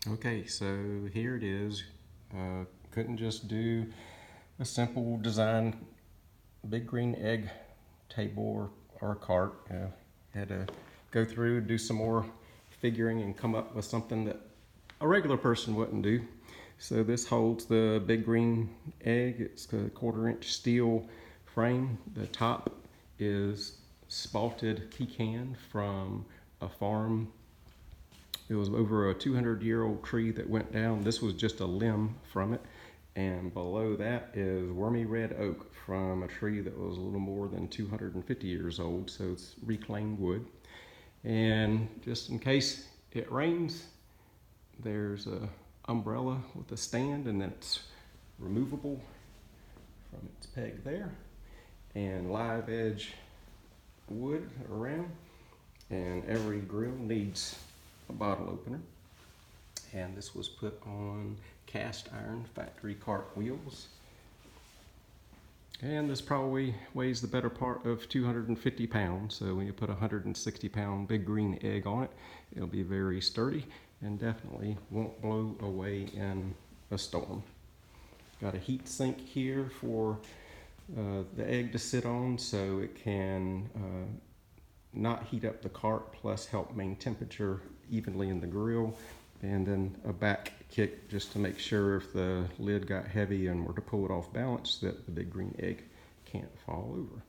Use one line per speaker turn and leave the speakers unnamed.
Okay, so here it is. Couldn't just do a simple design big green egg table or cart. Had to go through, do some more figuring and come up with something that a regular person wouldn't do. So this holds the big green egg. It's a 1/4-inch steel frame. The top is spalted pecan from a farm. It was over a 200-year-old tree that went down. This was just a limb from it. And below that is wormy red oak from a tree that was a little more than 250 years old. So it's reclaimed wood. And just in case it rains, there's a umbrella with a stand, and that's removable from its peg there. And live edge wood around. And every grill needs a bottle opener, and this was put on cast iron factory cart wheels, and this probably weighs the better part of 250 pounds. So when you put a 160-pound big green egg on it, it'll be very sturdy and definitely won't blow away in a storm. Got a heat sink here for the egg to sit on, so it can not heat up the cart, plus help maintain temperature evenly in the grill. And then a back kick just to make sure if the lid got heavy and were to pull it off balance that the big green egg can't fall over.